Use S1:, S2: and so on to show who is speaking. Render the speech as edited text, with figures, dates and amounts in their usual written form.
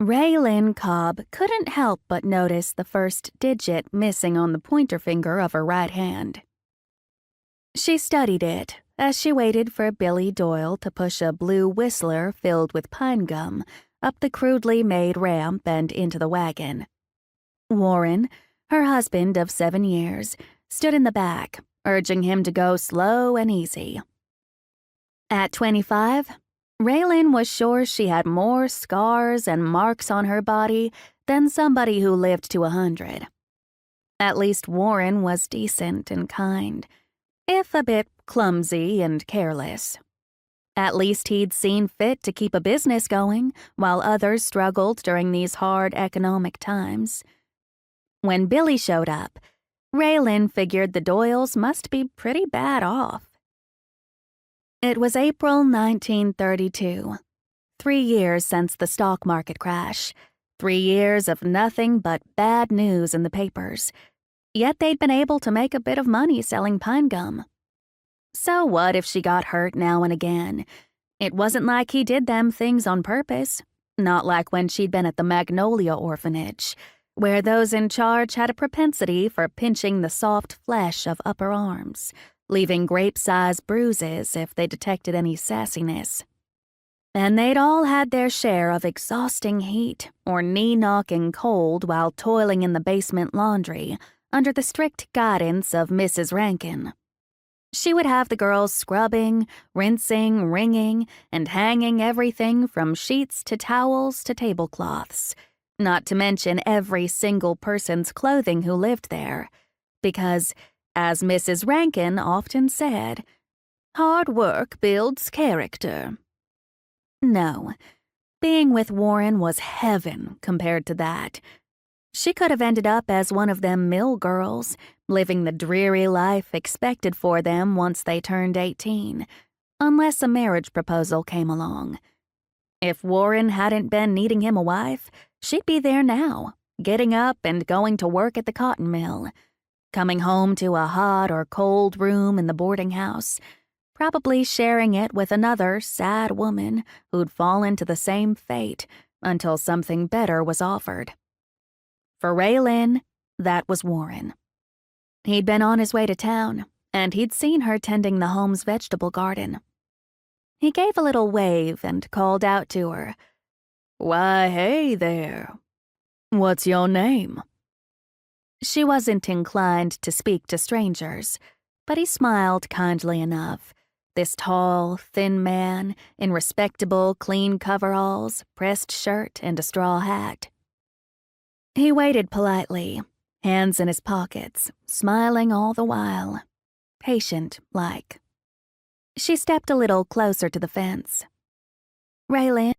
S1: Rae Lynn Cobb couldn't help but notice the first digit missing on the pointer finger of her right hand. She studied it as she waited for Billy Doyle to push a blue whistler filled with pine gum up the crudely made ramp and into the wagon. Warren, her husband of 7 years, stood in the back, urging him to go slow and easy. At 25, Rae Lynn was sure she had more scars and marks on her body than somebody who lived to 100. At least Warren was decent and kind, if a bit clumsy and careless. At least he'd seen fit to keep a business going while others struggled during these hard economic times. When Billy showed up, Rae Lynn figured the Doyles must be pretty bad off. It was April 1932, 3 years since the stock market crash, 3 years of nothing but bad news in the papers, yet they'd been able to make a bit of money selling pine gum. So what if she got hurt now and again? It wasn't like he did them things on purpose, not like when she'd been at the Magnolia orphanage, where those in charge had a propensity for pinching the soft flesh of upper arms, leaving grape-sized bruises if they detected any sassiness. And they'd all had their share of exhausting heat or knee-knocking cold while toiling in the basement laundry under the strict guidance of Mrs. Rankin. She would have the girls scrubbing, rinsing, wringing, and hanging everything from sheets to towels to tablecloths, not to mention every single person's clothing who lived there, because, as Mrs. Rankin often said, hard work builds character. No, being with Warren was heaven compared to that. She could have ended up as one of them mill girls, living the dreary life expected for them once they turned 18, unless a marriage proposal came along. If Warren hadn't been needing him a wife, she'd be there now, getting up and going to work at the cotton mill, coming home to a hot or cold room in the boarding house, probably sharing it with another sad woman who'd fallen to the same fate until something better was offered. For Rae Lynn, that was Warren. He'd been on his way to town, and he'd seen her tending the home's vegetable garden. He gave a little wave and called out to her, "Why, hey there. What's your name?" She wasn't inclined to speak to strangers, but he smiled kindly enough, this tall, thin man in respectable, clean coveralls, pressed shirt, and a straw hat. He waited politely, hands in his pockets, smiling all the while, patient-like. She stepped a little closer to the fence. "Rae Lynn?"